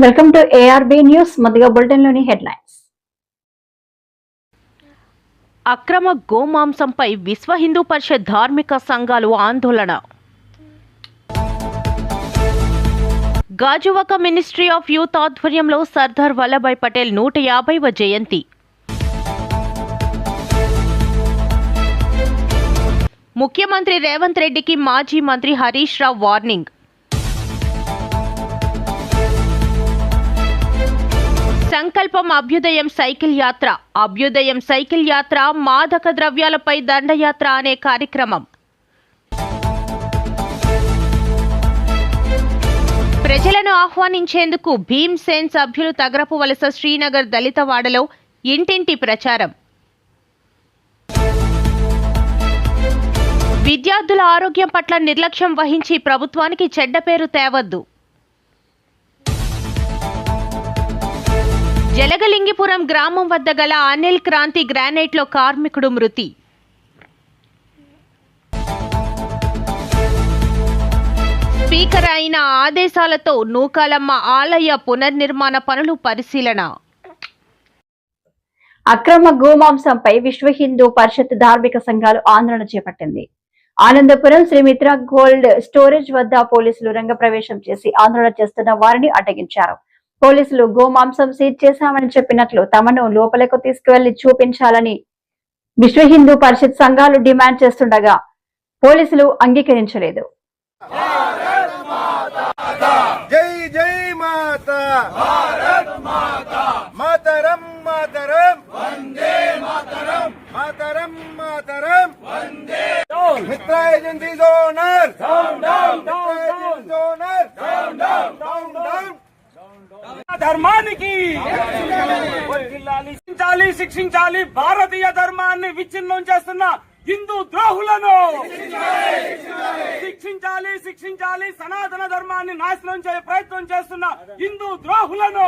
Welcome to ARB news. మొదటిగా bulletin లోని headlines. అక్రమ గోమాంసంపై విశ్వ హిందూ పరిషత్ ధార్మిక సంఘాలు ఆందోళన. గాజువాక మినిస్ట్రీ ఆఫ్ యూత్ ఆధ్వర్యంలో సర్దార్ వల్లభాయ్ పటేల్ 150వ జయంతి. ముఖ్యమంత్రి రేవంత్ రెడ్డికి మాజీ మంత్రి హరీష్ రావు వార్నింగ్. సంకల్పం అభ్యుదయం సైకిల్ యాత్ర. అభ్యుదయం సైకిల్ యాత్ర మాదక ద్రవ్యాలపై దండయాత్ర అనే కార్యక్రమం. ప్రజలను ఆహ్వానించేందుకు భీమ్సేన్ సభ్యులు తగరపు వలస శ్రీనగర్ దళితవాడలో ఇంటింటి ప్రచారం. విద్యార్థుల ఆరోగ్యం పట్ల నిర్లక్ష్యం వహించి ప్రభుత్వానికి చెడ్డ పేరు తేవద్దు. జలగలింగిపురం గ్రామం వద్ద గల అనిల్ క్రాంతి గ్రానైట్లో కార్మికుడు మృతి. స్పీకర్ అయిన ఆదేశాలతో నూకాలమ్మ ఆలయ పునర్నిర్మాణ పనులు పరిశీలన. అక్రమ గోమాంసంపై విశ్వ హిందూ పరిషత్ ధార్మిక సంఘాలు ఆందోళన చేపట్టింది. ఆనందపురం శ్రీ మిత్ర గోల్డ్ స్టోరేజ్ వద్ద పోలీసులు రంగప్రవేశం చేసి ఆందోళన చేస్తున్న వారిని అడ్డగించారు. పోలీసులు గోమాంసం సీజ్ చేశామని చెప్పినట్లు తమను లోపలకు తీసుకువెళ్లి చూపించాలని విశ్వ హిందూ పరిషత్ సంఘాలు డిమాండ్ చేస్తుండగా పోలీసులు అంగీకరించలేదు. జై జై మాతా భారత్ మాతా మాతరం మాతరం వందే మాతరం మాతరం మాతరం వందే మిత్ర agencies owner down down down owner down down down down ధర్మానికి శిక్షించాలి భారతీయ ధర్మాన్ని విచ్ఛిన్నం చేస్తున్న హిందూ ద్రోహులను శిక్షించాలి సనాతన ధర్మాన్ని నాశనం చేయ ప్రయత్నం చేస్తున్న హిందూ ద్రోహులను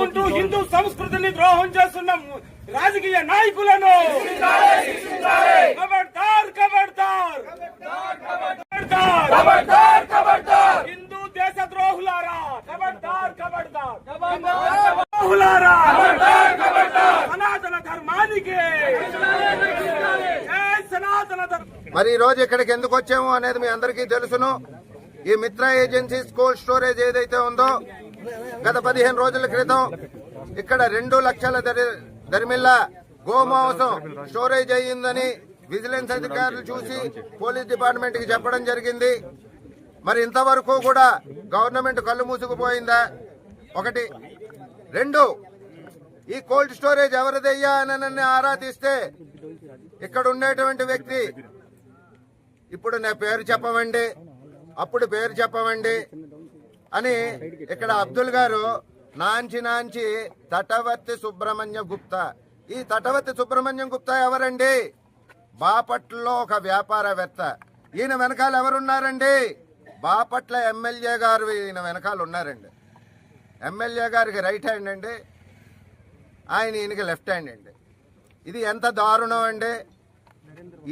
ఉంటూ హిందూ సంస్కృతిని ద్రోహం చేస్తున్న రాజకీయ నాయకులను ఖబర్దార్ ఖబర్దార్ ఖబర్దార్ ఖబర్దార్ హిందూ దేశ ద్రోహులారా ఖబర్దార్ ఖబర్దార్ ద్రోహులారా సనాతన ధర్మానికి సనాతన. మరి ఈ రోజు ఇక్కడికి ఎందుకు వచ్చాము అనేది మీ అందరికీ తెలుసును. ఈ మిత్ర ఏజెన్సీస్ కోల్డ్ స్టోరేజ్ ఏదైతే ఉందో గత 15 రోజుల క్రితం ఇక్కడ 2 లక్షల ధర్మిల్ల గోమాంసం స్టోరేజ్ అయ్యిందని విజిలెన్స్ అధికారులు చూసి పోలీస్ డిపార్ట్మెంట్ కి చెప్పడం జరిగింది. మరి ఇంతవరకు కూడా గవర్నమెంట్ కళ్ళు మూసుకుపోయిందా? ఒకటి. 2, ఈ కోల్డ్ స్టోరేజ్ ఎవరిదయ్యా అని ఆరా తీస్తే ఇక్కడ ఉండేటువంటి వ్యక్తి ఇప్పుడు నా పేరు చెప్పమండి, అప్పుడు పేరు చెప్పమండి అని ఇక్కడ అబ్దుల్ గారు నాంచి తటవర్తి సుబ్రహ్మణ్యం గుప్తా. ఈ తటవర్తి సుబ్రహ్మణ్యం గుప్తా ఎవరండి? బాపట్లలో ఒక వ్యాపారవేత్త. ఈయన వెనకాల ఎవరున్నారండి? బాపట్ల ఎమ్మెల్యే గారు ఈయన వెనకాల ఉన్నారండి. ఎమ్మెల్యే గారికి రైట్ హ్యాండ్ అండి, ఆయన ఈయనకి లెఫ్ట్ హ్యాండ్ అండి. ఇది ఎంత దారుణం అండి.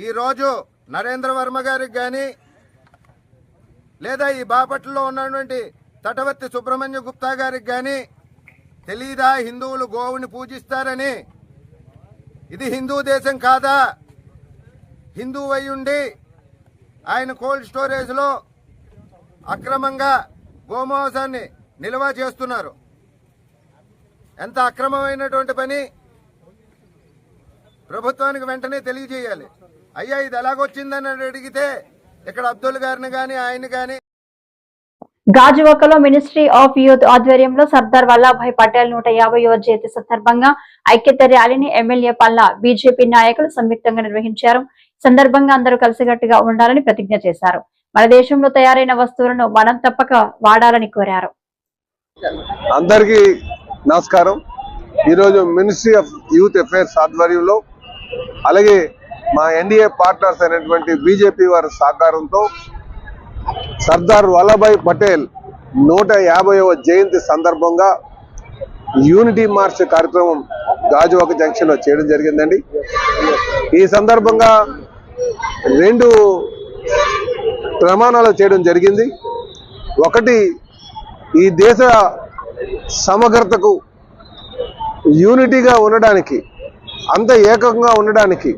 ఈరోజు నరేంద్ర వర్మ గారికి కానీ లేదా ఈ బాపట్లలో ఉన్నటువంటి తటవర్తి సుబ్రహ్మణ్య గుప్తా గారికి కానీ తెలీదా హిందువులు గోవుని పూజిస్తారని? ఇది హిందూ దేశం కాదా? హిందూ అయ్యుండి ఆయన కోల్డ్ స్టోరేజ్లో అక్రమంగా గోమాంసాన్ని నిల్వ చేస్తున్నారు. ఎంత అక్రమమైనటువంటి పని! ప్రభుత్వానికి వెంటనే తెలియజేయాలి. అయ్యా ఇది ఎలాగొచ్చిందని అడిగితే ఇక్కడ అబ్దుల్ గారిని గాని ఆయన గాని. గాజువాకలో మినిస్ట్రీ ఆఫ్ యూత్ ఆధ్వర్యంలో సర్దార్ వల్లభాయ్ పటేల్ 150వ జయంతి సందర్భంగా ఐక్యత ర్యాలీని ఎమ్మెల్యే పల్లా బీజేపీ నాయకులు సంయుక్తంగా నిర్వహించారు. సందర్భంగా అందరూ కలిసికట్టుగా ఉండాలని ప్రతిజ్ఞ చేశారు. మన దేశంలో తయారైన వస్తువులను మనం తప్పక వాడాలని కోరారు. అందరికీ నమస్కారం. ఈరోజు మినిస్ట్రీ ఆఫ్ యూత్ అఫైర్స్ ఆధ్వర్యంలో అలాగే మా ఎన్డీఏ పార్ట్నర్స్ అయినటువంటి బీజేపీ వారి సహకారంతో సర్దార్ వల్లభాయ్ పటేల్ 150వ జయంతి సందర్భంగా యూనిటీ మార్చ్ కార్యక్రమం గాజువాక జంక్షన్ లో చేయడం జరిగిందండి. ఈ సందర్భంగా 2 ప్రమాణాలు చేయడం జరిగింది. ఒకటి ఈ దేశ సమగ్రతకు యూనిటీగా ఉండడానికి, అంత ఏకంగా ఉండడానికి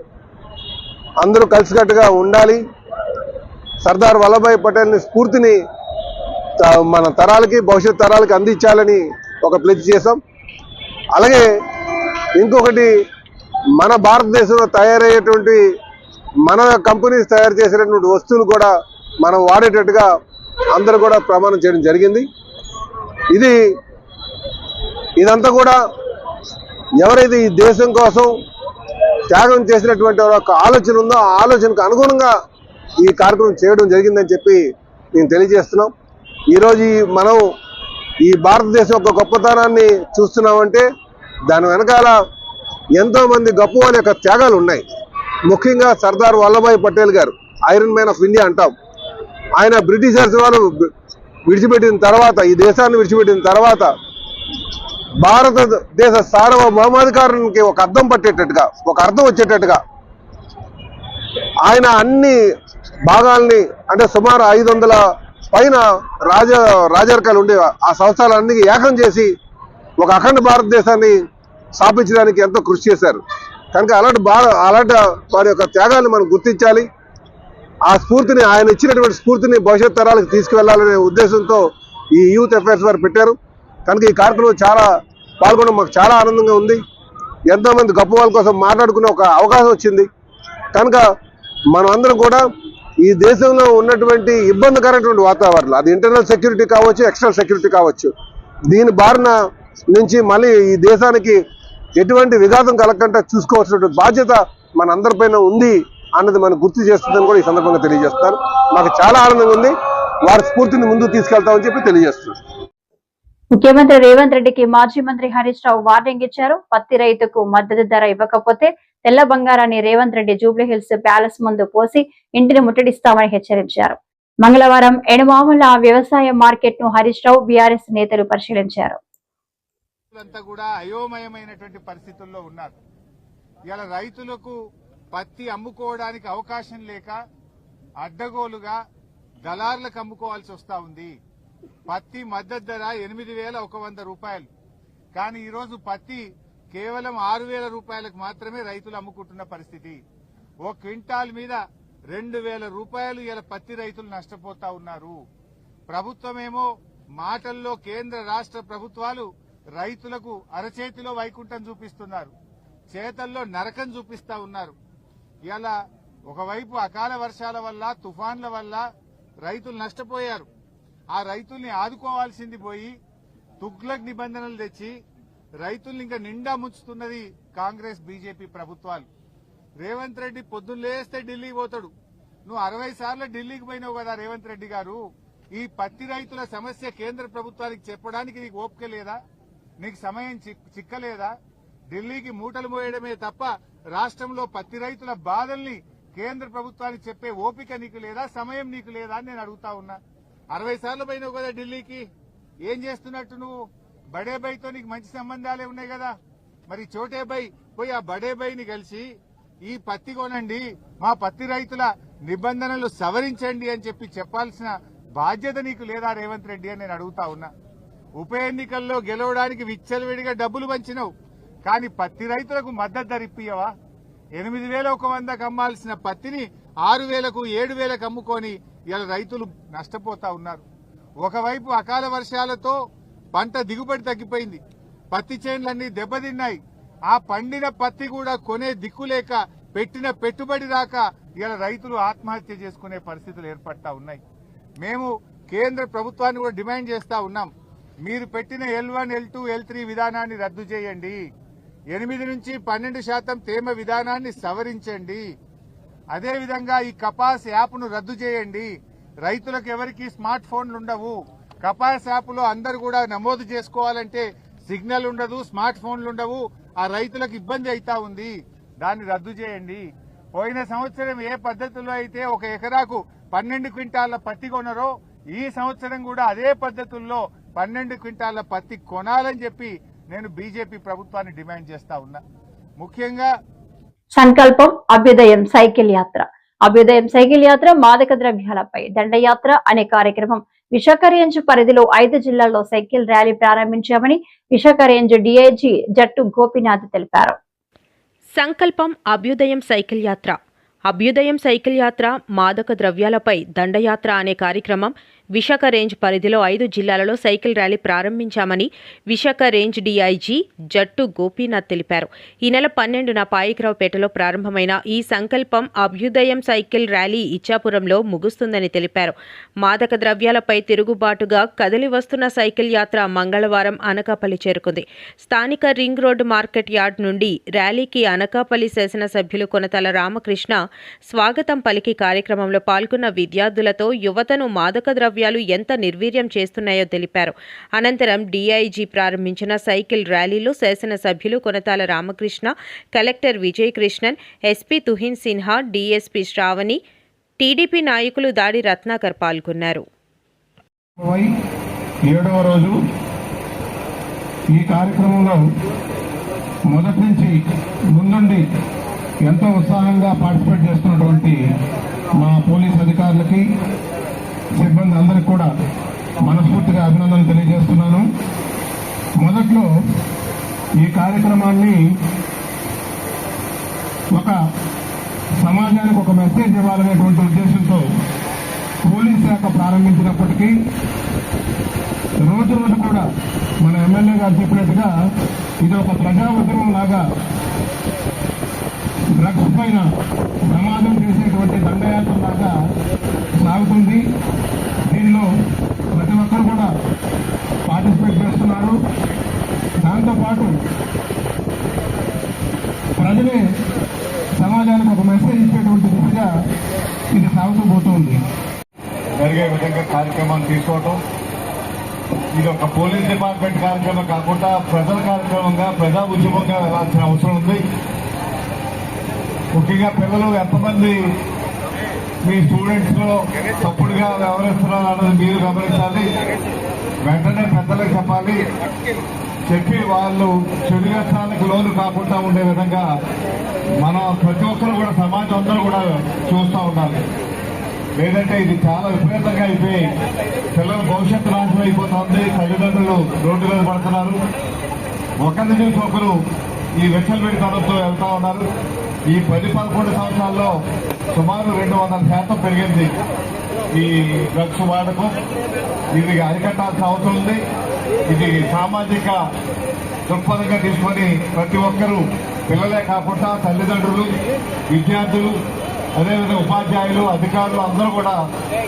అందరూ కలిసికట్టుగా ఉండాలి. సర్దార్ వల్లభాయ్ పటేల్ని స్ఫూర్తిని మన తరాలకి, భవిష్యత్ తరాలకి అందించాలని ఒక ప్లెడ్జ్ చేశాం. అలాగే ఇంకొకటి, మన భారతదేశంలో తయారయ్యేటువంటి మన కంపెనీస్ తయారు చేసేటటువంటి వస్తువులు కూడా మనం వాడేటట్టుగా అందరూ కూడా ప్రమాణం చేయడం జరిగింది. ఇదంతా కూడా ఎవరైతే ఈ దేశం కోసం త్యాగం చేసినటువంటి ఒక ఆలోచన ఉందో ఆ ఆలోచనకు అనుగుణంగా ఈ కార్యక్రమం చేయడం జరిగిందని చెప్పి నేను తెలియజేస్తున్నాం. ఈరోజు మనం ఈ భారతదేశం యొక్క గొప్పతనాన్ని చూస్తున్నామంటే దాని వెనకాల ఎంతో మంది గొప్ప వాళ్ళ యొక్క త్యాగాలు ఉన్నాయి. ముఖ్యంగా సర్దార్ వల్లభాయ్ పటేల్ గారు, ఐరన్ మ్యాన్ ఆఫ్ ఇండియా అంటాం. ఆయన బ్రిటిషర్స్ వాళ్ళు విడిచిపెట్టిన తర్వాత, ఈ దేశాన్ని విడిచిపెట్టిన తర్వాత భారతదేశ సార్వభౌమాధికారానికి ఒక అర్థం పట్టేటట్టుగా, ఒక అర్థం వచ్చేటట్టుగా ఆయన అన్ని భాగాల్ని, అంటే సుమారు 500 పైన రాజరికాలు ఉండే ఆ సంస్థలన్నీ ఏకం చేసి ఒక అఖండ భారతదేశాన్ని స్థాపించడానికి ఎంతో కృషి చేశారు. కనుక అలాంటి వారి యొక్క త్యాగాన్ని మనం గుర్తించాలి. ఆ స్ఫూర్తిని, ఆయన ఇచ్చినటువంటి స్ఫూర్తిని భవిష్యత్ తరాలకు తీసుకువెళ్లాలనే ఉద్దేశంతో ఈ యూత్ అఫైర్స్ వారు పెట్టారు. కనుక ఈ కార్యక్రమం పాల్గొనడం మాకు చాలా ఆనందంగా ఉంది. ఎంతో మంది గొప్ప వాళ్ళ కోసం మాట్లాడుకునే ఒక అవకాశం వచ్చింది. కనుక మనం అందరం కూడా ఈ దేశంలో ఉన్నటువంటి ఇబ్బందికరమైనటువంటి వాతావరణం, అది ఇంటర్నల్ సెక్యూరిటీ కావచ్చు, ఎక్స్టర్నల్ సెక్యూరిటీ కావచ్చు, దీని బారిన నుంచి మళ్ళీ ఈ దేశానికి ఎటువంటి విఘాతం కలగకుండా చూసుకోవాల్సినటువంటి బాధ్యత మన అందరిపైన ఉంది అన్నది మనం గుర్తు చేస్తుందని కూడా ఈ సందర్భంగా తెలియజేస్తాను. మాకు చాలా ఆనందంగా ఉంది. వారి స్ఫూర్తిని ముందుకు తీసుకెళ్తామని చెప్పి తెలియజేస్తున్నాను. ముఖ్యమంత్రి రేవంత్ రెడ్డికి మాజీ మంత్రి హరీష్ రావు వార్నింగ్ ఇచ్చారు. పత్తి రైతుకు మద్దతు ధర ఇవ్వకపోతే తెల్ల బంగారాన్ని రేవంత్ రెడ్డి జూబ్లీహిల్స్ ప్యాలెస్ ముందు పోసి ఇంటిని ముట్టడిస్తామని హెచ్చరించారు. మంగళవారం ఎనుమాముల వ్యవసాయ మార్కెట్ ను హరీష్ రావు, బీఆర్ఎస్ నేతలు పరిశీలించారు. కూడా అయోమయమైనటువంటి పరిస్థితుల్లో ఉన్నారు. ఇలా రైతులకు పత్తి అమ్ముకోవడానికి అవకాశం లేక అడ్డగోలుగా దళార్లకు అమ్ముకోవాల్సి వస్తా ఉంది. పత్తి మద్దతు ధర 8,100 రూపాయలు. కానీ ఈరోజు పత్తి కేవలం 6,000 రూపాయలకు మాత్రమే రైతులు అమ్ముకుంటున్న పరిస్థితి. ఓ క్వింటాల్ మీద 2,000 రూపాయలు ఇలా పత్తి రైతులు నష్టపోతా ఉన్నారు. ప్రభుత్వమేమో మాటల్లో కేంద్ర రాష్ట్ర ప్రభుత్వాలు రైతులకు అరచేతిలో వైకుంఠం చూపిస్తున్నారు, చేతల్లో నరకం చూపిస్తా ఉన్నారు. ఇలా ఒకవైపు అకాల వర్షాల వల్ల, తుఫాన్ల వల్ల రైతులు నష్టపోయారు. ఆ రైతుల్ని ఆదుకోవాల్సింది పోయి తుగ్లక్ నిబంధనలు తెచ్చి రైతుల్ని ఇంకా నిండా ముంచుతున్నది కాంగ్రెస్, బీజేపీ ప్రభుత్వాలు. రేవంత్ రెడ్డి పొద్దున్న లేస్తే ఢిల్లీకి పోతాడు. నువ్వు 60 సార్లు ఢిల్లీకి పోయినావు కదా రేవంత్ రెడ్డి గారు. ఈ పత్తి రైతుల సమస్య కేంద్ర ప్రభుత్వానికి చెప్పడానికి నీకు ఓపిక లేదా? నీకు సమయం చిక్కలేదా? ఢిల్లీకి మూటలు మోయడమే తప్ప రాష్ట్రంలో పత్తి రైతుల బాధల్ని కేంద్ర ప్రభుత్వానికి చెప్పే ఓపిక నీకు లేదా, సమయం నీకు లేదా అని నేను అడుగుతా ఉన్నా. 60 సార్లు పోయినావు కదా ఢిల్లీకి. ఏం చేస్తున్నట్టు నువ్వు? బడేబైతో నీకు మంచి సంబంధాలే ఉన్నాయి కదా. మరి చోటేబై పోయి ఆ బడేబైని కలిసి ఈ పత్తి కొనండి, మా పత్తి రైతుల నిబంధనలు సవరించండి అని చెప్పి చెప్పాల్సిన బాధ్యత నీకు లేదా రేవంత్ రెడ్డి అని నేను అడుగుతా ఉన్నా. ఉప ఎన్నికల్లో గెలవడానికి విచ్చలవిడిగా డబ్బులు పంచినావు, కానీ పత్తి రైతులకు మద్దతు ధర ఇప్పియవా? 8,100కు అమ్మాల్సిన పత్తిని 6,000కు 7,000కు అమ్ముకొని ఇలా రైతులు నష్టపోతా ఉన్నారు. ఒకవైపు అకాల వర్షాలతో పంట దిగుబడి తగ్గిపోయింది, పత్తి చేన్లన్నీ దెబ్బతిన్నాయి. ఆ పండిన పత్తి కూడా కొనే దిక్కులేక, పెట్టిన పెట్టుబడి రాక ఇలా రైతులు ఆత్మహత్య చేసుకునే పరిస్థితులు ఏర్పడతా ఉన్నాయి. మేము కేంద్ర ప్రభుత్వాన్ని కూడా డిమాండ్ చేస్తా ఉన్నాం, మీరు పెట్టిన L1, L2, L3 విధానాన్ని రద్దు చేయండి. 8 నుంచి 12% తేమ విధానాన్ని సవరించండి. అదేవిధంగా ఈ కపాస్ యాప్ను రద్దు చేయండి. రైతులకు ఎవరికి స్మార్ట్ ఫోన్లు ఉండవు. కపాస్ యాప్లో అందరు కూడా నమోదు చేసుకోవాలంటే సిగ్నల్ ఉండదు, స్మార్ట్ ఫోన్లు ఉండవు. ఆ రైతులకు ఇబ్బంది అవుతా ఉంది. దాన్ని రద్దు చేయండి. పోయిన సంవత్సరం ఏ పద్ధతిలో అయితే 1 ఎకరాకు 12 క్వింటాళ్ల పత్తి కొనరో, ఈ సంవత్సరం కూడా అదే పద్ధతుల్లో 12 క్వింటాళ్ల పత్తి కొనాలని చెప్పి నేను బీజేపీ ప్రభుత్వాన్ని డిమాండ్ చేస్తా ఉన్నా. ముఖ్యంగా సంకల్పం అభ్యుదయం సైకిల్ యాత్ర. అభ్యుదయం సైకిల్ యాత్ర మాదక ద్రవ్యాలపై దండయాత్ర అనే కార్యక్రమం విశాఖ రేంజ్ పరిధిలో 5 జిల్లాల్లో సైకిల్ ర్యాలీ ప్రారంభించామని విశాఖ రేంజ్ డీఐజీ జట్టు గోపీనాథ్ తెలిపారు. సంకల్పం అభ్యుదయం సైకిల్ యాత్ర. అభ్యుదయం సైకిల్ యాత్ర మాదక ద్రవ్యాలపై దండయాత్ర అనే కార్యక్రమం విశాఖ రేంజ్ పరిధిలో 5 జిల్లాలలో సైకిల్ ర్యాలీ ప్రారంభించామని విశాఖ రేంజ్ డీఐజీ జట్టు గోపీనాథ్ తెలిపారు. ఈ నెల 12న పాయికరావుపేటలో ప్రారంభమైన ఈ సంకల్పం అభ్యుదయం సైకిల్ ర్యాలీ ఇచ్చాపురంలో ముగుస్తుందని తెలిపారు. మాదక ద్రవ్యాలపై తిరుగుబాటుగా కదిలి వస్తున్న సైకిల్ యాత్ర మంగళవారం అనకాపల్లి చేరుకుంది. స్థానిక రింగ్ రోడ్డు మార్కెట్ యార్డ్ నుండి ర్యాలీకి అనకాపల్లి శాసనసభ్యులు కొనతల రామకృష్ణ స్వాగతం పలికి కార్యక్రమంలో పాల్గొన్న విద్యార్థులతో యువతను మాదక ద్రవ్యాలు ఎంత నిర్వీర్యం చేస్తున్నాయో తెలిపారు. అనంతరం డీఐజీ ప్రారంభించిన సైకిల్ ర్యాలీలో శాసనసభ్యులు Konathala Ramakrishna, collector Vijay Krishnan, SP Tuhin Sinha, DSP Sravani, TDP నాయకులు దాడి రత్నాకర్ పాల్గొన్నారు. 7వ రోజు ఈ కార్యక్రమంలో మొదటి నుంచి ముందుండి ఎంతో ఉత్సాహంగా పార్టిసిపేట్ చేస్తున్నటువంటి మా పోలీస్ అధికారులకి, సిబ్బంది అందరికి కూడా మనస్ఫూర్తిగా అభినందనలు తెలియజేస్తున్నాను. మొదట్లో ఈ కార్యక్రమాన్ని ఒక సమాజానికి ఒక మెసేజ్ ఇవ్వాలనేటువంటి ఉద్దేశంతో పోలీస్ శాఖ ప్రారంభించినప్పటికీ రోజు రోజు కూడా మన ఎమ్మెల్యే గారు చెప్పినట్టుగా ఇది ఒక ప్రజా ఉద్యమం లాగా డ్రగ్స్ పైన సమాజం చేసేటువంటి దండయాత్ర లాగా సాగుతుంది. దీనిలో ప్రతి ఒక్కరు కూడా పార్టిసిపేట్ చేస్తున్నారు. దాంతోపాటు ప్రజలే సమాజానికి ఒక మెసేజ్ ఇచ్చేటువంటి దిశగా ఇది సాగుతూ పోతుంది. జరిగే విధంగా కార్యక్రమాన్ని తీసుకోవటం ఇది ఒక పోలీస్ డిపార్ట్మెంట్ కార్యక్రమం కాకుండా ప్రజల కార్యక్రమంగా, ప్రజా ఉద్యమంగా వెళ్లాల్సిన అవసరం ఉంది. ముఖ్యంగా పిల్లలు ఎంతమంది మీ స్టూడెంట్స్ లో తప్పుడుగా వ్యవహరిస్తున్నారు అన్నది మీరు గమనించాలి. వెంటనే పెద్దలకు చెప్పాలి. చెప్పి వాళ్ళు చెడు వ్యసనాలకు లోను కాకుండా ఉండే విధంగా మనం ప్రతి ఒక్కరు కూడా, సమాజం అందరూ కూడా చూస్తూ ఉండాలి. లేదంటే ఇది చాలా విపరీతంగా అయిపోయి పిల్లల భవిష్యత్తు నాశనం అయిపోతుంది. తల్లిదండ్రులు రోడ్డు మీద పడుతున్నారు. ఒకరి నుంచి ఒకరు ఈ విచ్చలవిడితనంతో వెళ్తా ఉన్నారు. ఈ 10-11 సంవత్సరాల్లో సుమారు 200% పెరిగింది ఈ డ్రగ్స్ వాడకం. ఇది అరికట్టాల్సిన అవసరం ఉంది. ఇది సామాజిక దృక్పథంగా తీసుకొని ప్రతి ఒక్కరూ, పిల్లలే కాకుండా తల్లిదండ్రులు, విద్యార్థులు, అదేవిధంగా ఉపాధ్యాయులు, అధికారులు అందరూ కూడా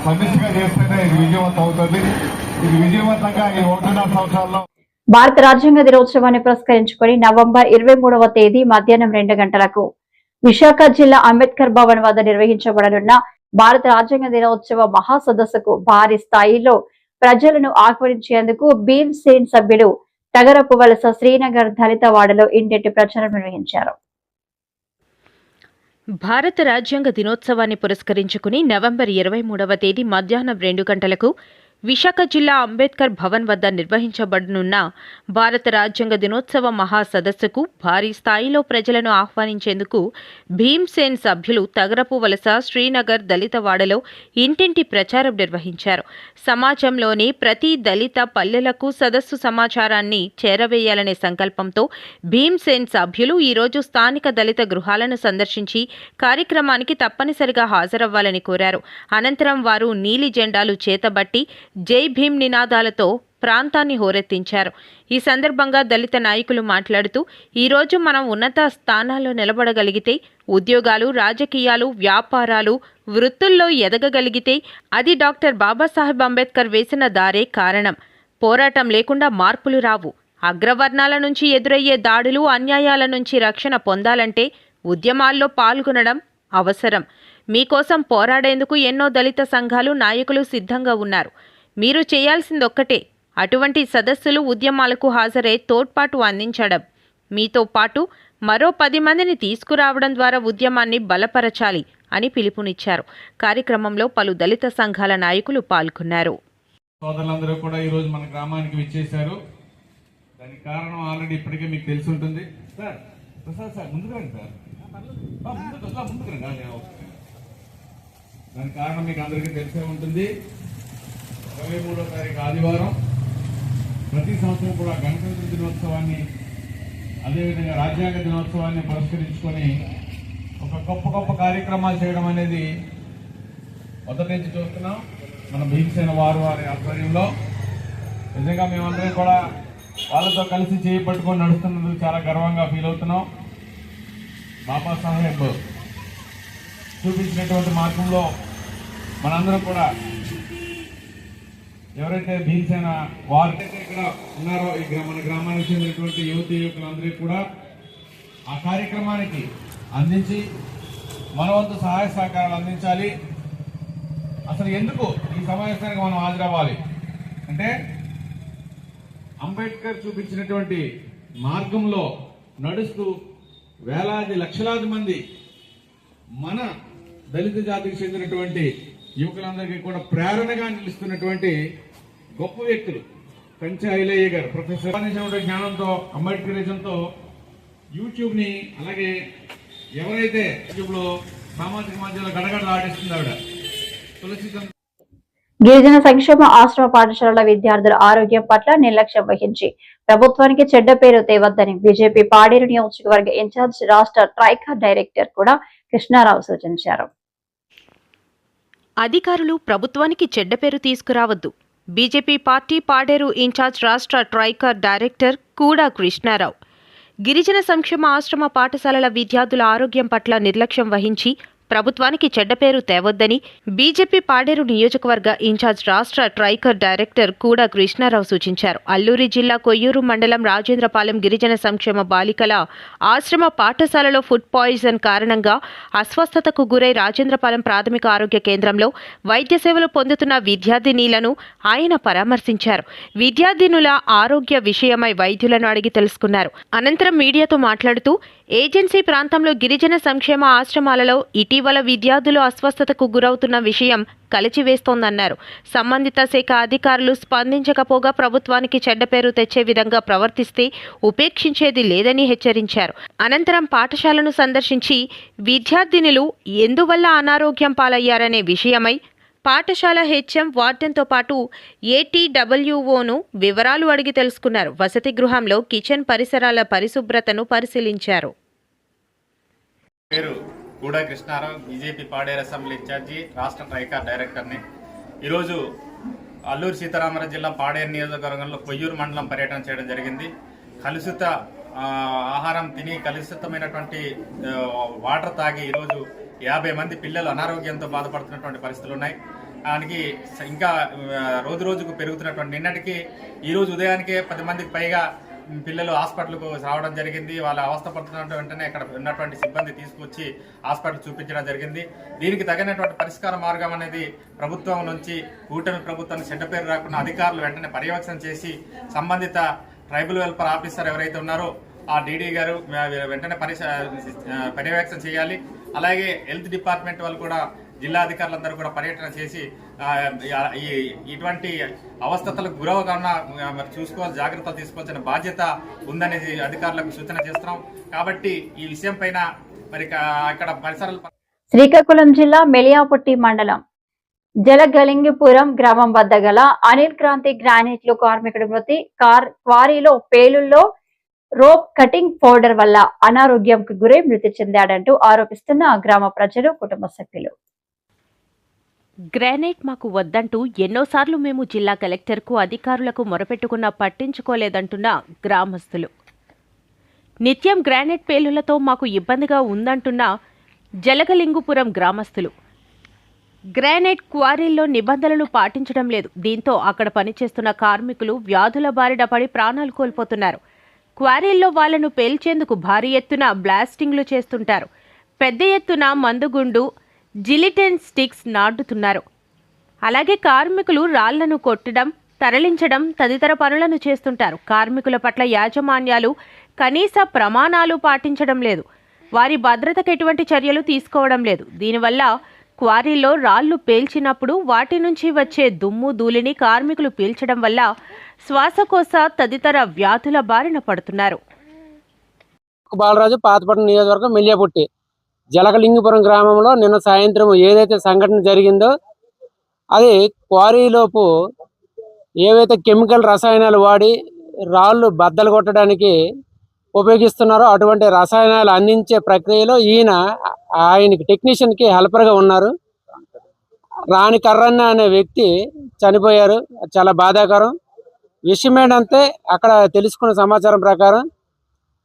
సమిష్టిగా చేస్తేనే ఇది విజయవంతం అవుతుంది. ఇది విజయవంతంగా ఈ 1.5 సంవత్సరాల్లో భారత రాజ్యాంగ దినోత్సవాన్ని పురస్కరించుకుని నవంబర్ 23వ తేదీ మధ్యాహ్నం 2 గంటలకు విశాఖ జిల్లా అంబేద్కర్ భవన్ వద్ద నిర్వహించబడనున్న భారత రాజ్యాంగ దినోత్సవ మహాసదస్సుకు భారీ స్థాయిలో ప్రజలను ఆహ్వానించేందుకు భీమ్ సేన్ సభ్యులు టగరపు వలస శ్రీనగర్ దళితవాడలో ఇంటింటి ప్రచారం నిర్వహించారు. భారత రాజ్యాంగ దినోత్సవాన్ని పురస్కరించుకుని నవంబర్ 23వ తేదీ మధ్యాహ్నం 2 గంటలకు విశాఖ జిల్లా అంబేద్కర్ భవన్ వద్ద నిర్వహించబడనున్న భారత రాజ్యాంగ దినోత్సవ మహాసదస్సుకు భారీ స్థాయిలో ప్రజలను ఆహ్వానించేందుకు భీమ్ సేన్ సభ్యులు తగరపు వలస శ్రీనగర్ దళితవాడలో ఇంటింటి ప్రచారం నిర్వహించారు. సమాజంలోని ప్రతి దళిత పల్లెలకు సదస్సు సమాచారాన్ని చేరవేయాలనే సంకల్పంతో భీమ్ సేన్ సభ్యులు ఈరోజు స్థానిక దళిత గృహాలను సందర్శించి కార్యక్రమానికి తప్పనిసరిగా హాజరవ్వాలని కోరారు. అనంతరం వారు నీలి జెండాలు చేతబట్టి జై భీమ్ నినాదాలతో ప్రాంతాన్ని హోరెత్తించారు. ఈ సందర్భంగా దళిత నాయకులు మాట్లాడుతూ, ఈరోజు మనం ఉన్నత స్థానాల్లో నిలబడగలిగితే, ఉద్యోగాలు, రాజకీయాలు, వ్యాపారాలు, వృత్తుల్లో ఎదగగలిగితే అది డాక్టర్ బాబాసాహెబ్ అంబేద్కర్ వేసిన దారే కారణం. పోరాటం లేకుండా మార్పులు రావు. అగ్రవర్ణాల నుంచి ఎదురయ్యే దాడులు, అన్యాయాల నుంచి రక్షణ పొందాలంటే ఉద్యమాల్లో పాల్గొనడం అవసరం. మీకోసం పోరాడేందుకు ఎన్నో దళిత సంఘాలు, నాయకులు సిద్ధంగా ఉన్నారు. మీరు చేయాల్సిందొక్కటే, అటువంటి సదస్సులు, ఉద్యమాలకు హాజరై తోడ్పాటు అందించడం. మీతో పాటు మరో 10 మందిని తీసుకురావడం ద్వారా ఉద్యమాన్ని బలపరచాలి అని పిలుపునిచ్చారు. కార్యక్రమంలో పలు దళిత సంఘాల నాయకులు పాల్గొన్నారు. సోదరులందరూ కూడా ఈరోజు మన గ్రామానికి విచ్చేశారు. దానికి కారణం ఆల్రెడీ ఇప్పటికే మీకు తెలిసి ఉంటుంది. సార్ ప్రసాద్ సార్ ముందుకు రండి సార్, ముందుకు రండి. దానికి కారణం మీకు అందరికీ తెలిసే ఉంటుంది. 23వ తారీఖు ఆదివారం ప్రతి సంవత్సరం కూడా గణతంత్ర దినోత్సవాన్ని అదేవిధంగా రాజ్యాంగ దినోత్సవాన్ని పురస్కరించుకొని ఒక గొప్ప గొప్ప కార్యక్రమాలు చేయడం అనేది మొదటి నుంచి చూస్తున్నాం. మన భీమసేన వారి ఆధ్వర్యంలో నిజంగా మేమందరం కూడా వాళ్ళతో కలిసి చేపట్టుకొని నడుస్తున్నందుకు చాలా గర్వంగా ఫీల్ అవుతున్నాం. బాబాసాహెబ్ చూపించినటువంటి మార్గంలో మనందరం కూడా ఎవరైతే భీమసేన వారైతే ఇక్కడ ఉన్నారో ఈ మన గ్రామానికి చెందినటువంటి యువకులందరికీ కూడా ఆ కార్యక్రమానికి అందించి మన వంతు సహాయ సహకారాలు అందించాలి. అసలు ఎందుకు ఈ సమావేశానికి మనం హాజరవ్వాలి అంటే అంబేద్కర్ చూపించినటువంటి మార్గంలో నడుస్తూ వేలాది లక్షలాది మంది మన దళిత జాతికి చెందినటువంటి యువకులందరికీ కూడా ప్రేరణగా నిలుస్తున్నటువంటి గొప్ప వ్యక్తులు కంచె ఐలయ్య గారు, ప్రొఫెసర్ జ్ఞానంతో అంబేద్కరిజంతో యూట్యూబ్ ని అలాగే ఎవరైతే యూట్యూబ్ లో సామాజిక మాధ్యమాల్లో గడగడలు ఆడిస్తుంది ఆవిడ తులసి గిరిజన సంక్షేమ ఆశ్రమ పాఠశాలల విద్యార్థుల ఆరోగ్యం పట్ల నిర్లక్ష్యం వహించి ప్రభుత్వానికి చెడ్డ పేరు తేవద్దని బీజేపీ పాడేరు నియోజకవర్గ ఇన్ఛార్జ్ రాష్ట్ర ట్రైకా డైరెక్టర్ కూడా కృష్ణారావు సూచించారు. అధికారులు ప్రభుత్వానికి చెడ్డ పేరు తీసుకురావద్దు. బీజేపీ పార్టీ పాడేరు ఇన్ఛార్జ్ రాష్ట్ర ట్రైకా డైరెక్టర్ కూడా కృష్ణారావు గిరిజన సంక్షేమ ఆశ్రమ పాఠశాలల విద్యార్థుల ఆరోగ్యం పట్ల నిర్లక్ష్యం వహించి ప్రభుత్వానికి చెడ్డ పేరు తేవద్దని బీజేపీ పాడేరు నియోజకవర్గ ఇన్ఛార్జ్ రాష్ట్ర ట్రైకర్ డైరెక్టర్ కూడా కృష్ణారావు సూచించారు. అల్లూరి జిల్లా కొయ్యూరు మండలం రాజేంద్రపాలెం గిరిజన సంక్షేమ బాలికల ఆశ్రమ పాఠశాలలో ఫుడ్ పాయిజన్ కారణంగా అస్వస్థతకు గురై రాజేంద్రపాలెం ప్రాథమిక ఆరోగ్య కేంద్రంలో వైద్య సేవలు పొందుతున్న విద్యార్థినీలను ఆయన పరామర్శించారు. విద్యార్థినుల ఆరోగ్య విషయమై వైద్యులను అడిగి తెలుసుకున్నారు. అనంతరం మీడియాతో మాట్లాడుతూ ఏజెన్సీ ప్రాంతంలో గిరిజన సంక్షేమ ఆశ్రమాలలో ఇటీవల విద్యార్థులు అస్వస్థతకు గురవుతున్న విషయం కలిచివేస్తోందన్నారు. సంబంధిత శాఖ అధికారులు స్పందించకపోగా ప్రభుత్వానికి చెడ్డ పేరు తెచ్చే విధంగా ప్రవర్తిస్తే ఉపేక్షించేది లేదని హెచ్చరించారు. అనంతరం పాఠశాలను సందర్శించి విద్యార్థినులు ఎందువల్ల అనారోగ్యం పాలయ్యారనే విషయమై పాఠశాల హెచ్ఎం వార్డెన్తో పాటు ఏటీడబ్ల్యూఓను వివరాలు అడిగి తెలుసుకున్నారు. వసతి గృహంలో కిచెన్ పరిసరాల పరిశుభ్రతను పరిశీలించారు. పేరు కూడా Krishnarao, BJP Paderu assembly in charge, రాష్ట్ర ట్రైకా డైరెక్టర్ని. ఈరోజు అల్లూరు సీతారామరాజు జిల్లా పాడేరు నియోజకవర్గంలో కొయ్యూరు మండలం పర్యటన చేయడం జరిగింది. కలుషిత ఆహారం తిని కలుషితమైనటువంటి వాటర్ తాగి ఈరోజు 50 మంది పిల్లలు అనారోగ్యంతో బాధపడుతున్నటువంటి పరిస్థితులు ఉన్నాయి. దానికి ఇంకా రోజు రోజుకు పెరుగుతున్నటువంటి నిన్నటికి ఈరోజు ఉదయానికే 10 మందికి పైగా పిల్లలు హాస్పిటల్కు రావడం జరిగింది. వాళ్ళ అవస్థ పడుతున్న వెంటనే ఇక్కడ ఉన్నటువంటి సిబ్బంది తీసుకొచ్చి హాస్పిటల్ చూపించడం జరిగింది. దీనికి తగినటువంటి పరిష్కార మార్గం అనేది ప్రభుత్వం నుంచి కూటమి ప్రభుత్వానికి చెడ్డ పేరు రాకుండా అధికారులు వెంటనే పర్యవేక్షణ చేసి సంబంధిత ట్రైబల్ వెల్ఫేర్ ఆఫీసర్ ఎవరైతే ఉన్నారో ఆ డీడీ గారు వెంటనే పర్యవేక్షణ చేయాలి. అలాగే హెల్త్ డిపార్ట్మెంట్ వాళ్ళు కూడా జిల్లా అధికారులందరూ కూడా పర్యటన చేసి ఇటువంటి అవస్థతలకు గురవకుండా చూసుకోవాలి, జాగ్రత్తలు తీసుకోవాల్సిన బాధ్యత ఉందనేది అధికారులకు సూచన చేస్తున్నాం. కాబట్టి ఈ విషయం పైన మరి అక్కడ పరిసరాలు. శ్రీకాకుళం జిల్లా మెలియాపుట్టి మండలం జలగలింగిపురం గ్రామం వద్ద గల అనిల్ క్రాంతి గ్రానైట్లు కార్మికుడి మృతి. క్వారీలో పేలుల్లో రోప్ కటింగ్ పౌడర్ వల్ల అనారోగ్యంకు గురై మృతి చెందాడంటూ ఆరోపిస్తున్న గ్రామ ప్రజలు, కుటుంబ సభ్యులు. గ్రానైట్ మాకు వద్దంటూ ఎన్నోసార్లు మేము జిల్లా కలెక్టర్కు అధికారులకు మొరపెట్టుకున్నా పట్టించుకోలేదంటున్న గ్రామస్తులు. నిత్యం గ్రానైట్ పేలులతో మాకు ఇబ్బందిగా ఉందంటున్న జలగలింగుపురం గ్రామస్తులు. గ్రానైట్ క్వారీల్లో నిబంధనలు పాటించడం లేదు. దీంతో అక్కడ పనిచేస్తున్న కార్మికులు వ్యాధుల బారిన పడి ప్రాణాలు కోల్పోతున్నారు. క్వారీల్లో వాళ్లను పేల్చేందుకు భారీ ఎత్తున బ్లాస్టింగ్లు చేస్తుంటారు. పెద్ద ఎత్తున మందుగుండు, జిలిటెన్ స్టిక్స్ నాటుతున్నారు. అలాగే కార్మికులు రాళ్లను కొట్టడం, తరలించడం తదితర పనులను చేస్తుంటారు. కార్మికుల పట్ల యాజమాన్యాలు కనీస ప్రమాణాలు పాటించడం లేదు. వారి భద్రతకు ఎటువంటి చర్యలు తీసుకోవడం లేదు. దీనివల్ల క్వారీలో రాళ్లు పేల్చినప్పుడు వాటి నుంచి వచ్చే దుమ్ము ధూళిని కార్మికులు పీల్చడం వల్ల శ్వాసకోశ తదితర వ్యాధుల బారిన పడుతున్నారు. బాలరాజు, పాతపట్నం నియోజకవర్గం, మెల్లియాపుట్టి. జలగలింగపురం గ్రామంలో నిన్న సాయంత్రం ఏదైతే సంఘటన జరిగిందో అది క్వారీలోపు ఏవైతే కెమికల్ రసాయనాలు వాడి రాళ్ళు బద్దలు కొట్టడానికి ఉపయోగిస్తున్నారో అటువంటి రసాయనాలు అందించే ప్రక్రియలో ఆయనకి టెక్నీషియన్కి హెల్పర్గా ఉన్నారు. రాణి కర్రన్న అనే వ్యక్తి చనిపోయారు. చాలా బాధాకరం. విషయం ఏంటంటే అక్కడ తెలుసుకున్న సమాచారం ప్రకారం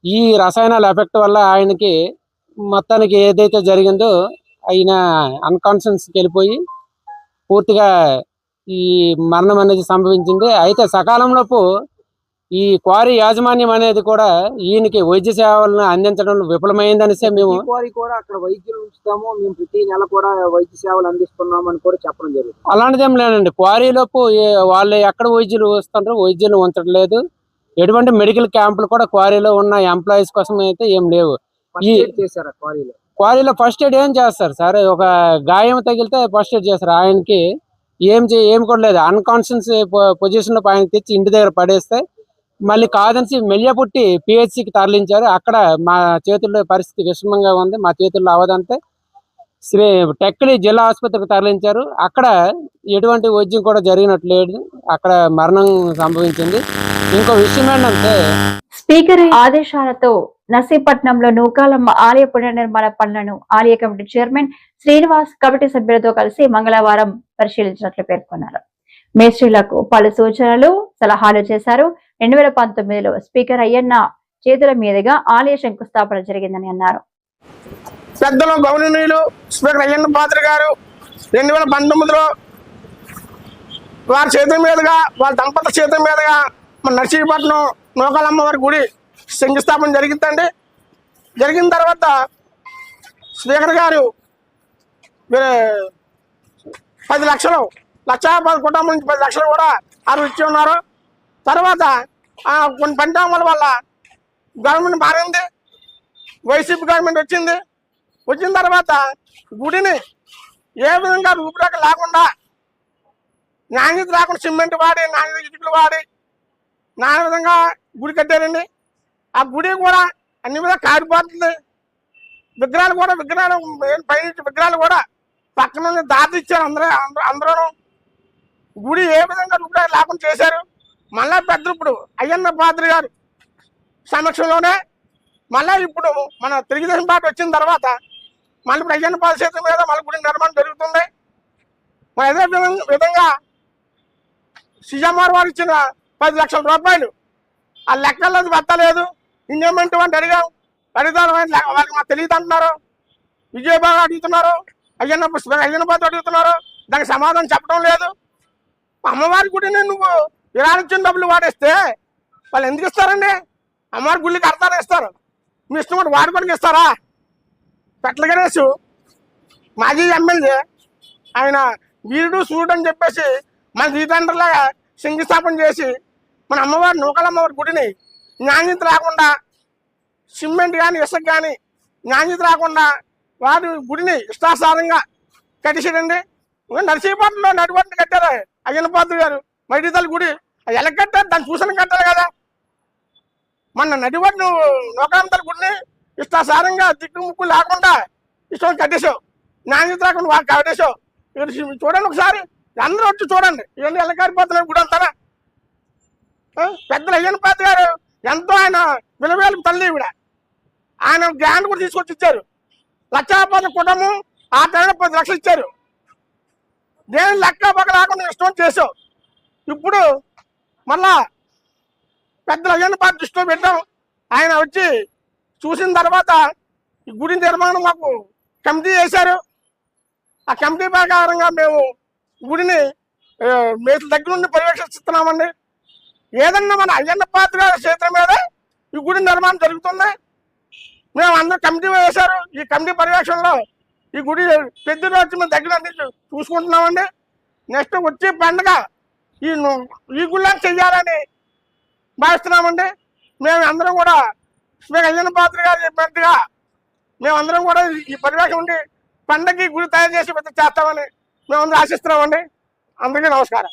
ఈ రసాయనాల ఎఫెక్ట్ వల్ల ఆయనకి మొత్తానికి ఏదైతే జరిగిందో ఆయన అన్కాన్షియస్కి వెళ్ళిపోయి పూర్తిగా ఈ మరణం అనేది సంభవించింది. అయితే సకాలంలోపు ఈ క్వారీ యాజమాన్యం అనేది కూడా ఈయనకి వైద్య సేవలను అందించడంలో విఫలమైందనిసే మేము క్వారీ కూడా అక్కడ వైద్యులు ఉంచుతాము, మేము ప్రతి నెల కూడా వైద్య సేవలు అందిస్తున్నాము అని కూడా చెప్పడం జరిగింది. అలాంటిదేం లేదండి. క్వారీలోపు వాళ్ళు ఎక్కడ వైద్యులు వస్తుంటారో వైద్యులు ఉంచడం లేదు. ఎటువంటి మెడికల్ క్యాంపులు కూడా క్వారీలో ఉన్న ఎంప్లాయీస్ కోసం అయితే ఏం లేవు. చేశారు క్వారీలో ఫస్ట్ ఎయిడ్ ఏం చేస్తారు సార్? ఒక గాయం తగిలితే ఫస్ట్ ఎయిడ్ చేస్తారు. ఆయనకి ఏం కూడా లేదు. అన్కాన్షియస్ పొజిషన్ లో ఆయన తెచ్చి ఇంటి దగ్గర పడేస్తే మళ్ళీ కాదనిసి మెల్లియాపుట్టి పిహెచ్సికి తరలించారు. అక్కడ మా చేతుల్లో పరిస్థితి విషమంగా ఉంది. మా చేతుల్లో అవదంతే టెక్కలి జిల్లా ఆసుపత్రికి తరలించారు. అక్కడ ఎటువంటి వైద్యం కూడా జరిగినట్లేదు. అక్కడ మరణం సంభవించింది. ఇంకో విషయం ఏంటంటే స్పీకర్ ఆదేశాలతో నర్సీపట్నంలో నూకాలమ్మ ఆలయ పునర్నిర్మాణ పనులను ఆలయ కమిటీ చైర్మన్ శ్రీనివాస్ కమిటీ సభ్యులతో కలిసి మంగళవారం పరిశీలించినట్లు పేర్కొన్నారు. మేస్త్రీలకు పలు సూచనలు సలహాలు చేశారు. 2019లో స్పీకర్ అయ్యన్న చేతుల మీదుగా ఆలయ శంకుస్థాపన జరిగిందని అన్నారు. పెద్దలు గౌరవనీయులు స్పీకర్ అయ్యన్న పాత్ర గారు 2019లో వారి చేతుల మీదుగా వాళ్ళ దంపతుల చేతుల మీదుగా మన నర్సీపట్నం నూకాలమ్మవారి గుడి శంకుస్థాపన జరిగిందండి. జరిగిన తర్వాత స్పీకర్ గారు 10 లక్షలు 1,10 కుటుంబం నుంచి 10 లక్షలు కూడా అరువు ఇచ్చి ఉన్నారు. తర్వాత కొన్ని పరిణామాల వల్ల గవర్నమెంట్ మారింది, వైసీపీ గవర్నమెంట్ వచ్చిన తర్వాత గుడిని ఏ విధంగా రూపురేఖ లేకుండా నాణ్యత లేకుండా సిమెంట్ వాడి నాణ్యత ఇటుకలు వాడి నాన్న విధంగా గుడి కట్టారండి. ఆ గుడి కూడా అన్ని విధంగా కారిపోతుంది. విగ్రహాలు పైనుంచి విగ్రహాలు కూడా పక్కన దాత ఇచ్చారు. అందరూ గుడి ఏ విధంగా రూపురేఖ లేకుండా చేశారు. మళ్ళా పెద్దలు ఇప్పుడు అయ్యన్న పాత్ర గారు సమక్షంలోనే మళ్ళీ ఇప్పుడు మన తెలుగుదేశం పార్టీ వచ్చిన తర్వాత మళ్ళీ ఇప్పుడు అయ్యన్న పాత్ర చేతుల మీద మళ్ళీ గుడి నిర్మాణం జరుగుతుంది. మరి అదే విధంగా సీఎంఆర్ వారు ఇచ్చిన 10 లక్షల రూపాయలు ఆ లెక్కల్లో పెట్టలేదు. ఇంజమెంట్ అంటే అడుగుతారు వాళ్ళకి మాకు తెలియదు అంటున్నారు. విజయబాబు అడుగుతున్నారు, అయ్యన్న పాత్ర అడుగుతున్నారు, దానికి సమాధానం చెప్పడం లేదు. అమ్మవారి గుడిని నువ్వు విరాళించిన డబ్బులు వాడేస్తే వాళ్ళు ఎందుకు ఇస్తారండి? అమ్మవారి గుడికి కడతారా ఇస్తారు, మీ ఇష్టం కూడా వాడుకోవడానికి ఇస్తారా? పెట్ల గణేష్ మాజీ ఎమ్మెల్యే ఆయన వీరుడు సూర్యుడు అని చెప్పేసి మన జీతండ్రులాగా శంకుస్థాపన చేసి మన అమ్మవారి నూకాలమ్మవారి గుడిని నాణ్యత రాకుండా సిమెంట్ కానీ ఇసుక కానీ నాణ్యత రాకుండా వారి గుడిని ఇష్టాసారంగా కట్టేసాడండి. నర్సీపట్నంలో నడిపట్టు కట్టారు అయ్యన్న పాత్ర గారు మైడితల గుడి. అది ఎలా కట్టారు? దాన్ని చూసిన కట్టాలి కదా. మన నడిపట్టు నూకాలమ్మతల గుడిని ఇష్టాసారంగా దిక్కు ముక్కు లేకుండా ఇష్టం కట్టేసావు, నాణ్యత రాకుండా వాళ్ళు కట్టేసావు. చూడండి ఒకసారి, అందరూ వచ్చి చూడండి. ఇవన్నీ ఎలా కారిపోతున్నాయి గుడి అంతారా. పెద్దలు అయ్యన్న పాత్ర గారు ఎంతో ఆయన విలువేలకు తల్లి ఈవిడ. ఆయన గ్రాండ్ కూడా తీసుకొచ్చి ఇచ్చారు. 1,10 కుటుంబం ఆ టైంలో 10 లక్షలు ఇచ్చారు. దేని లెక్క పక్క రాకుండా ఇష్టం చేసావు. ఇప్పుడు మళ్ళా పెద్దలు అయ్యన్న పాత్ర దృష్టిలో పెట్టాం. ఆయన వచ్చి చూసిన తర్వాత ఈ గుడి నిర్మాణం మాకు కమిటీ చేశారు. ఆ కమిటీ ప్రకారంగా మేము గుడిని మేతుల దగ్గర నుండి పర్యవేక్షిస్తున్నామండి. ఏదన్నా మన అయ్యన్న పాత్ర చేతుల మీద ఈ గుడి నిర్మాణం జరుగుతుంది. మేము అందరూ కమిటీ వేశారు. ఈ కమిటీ పర్యవేక్షణలో ఈ గుడి పెద్ద రోజు మేము దగ్గర అన్ని చూసుకుంటున్నామండి. నెక్స్ట్ వచ్చే పండుగ ఈ గుళ్ళని చెయ్యాలని భావిస్తున్నామండి. మేము అందరం కూడా అయ్యన్న పాత్ర గారు చెప్పినట్టుగా మేమందరం కూడా ఈ పర్యవేక్షణ ఉండి పండగకి గుడి తయారు చేసి చేస్తామని మేమందరం ఆశిస్తున్నామండి. అందరికీ నమస్కారం.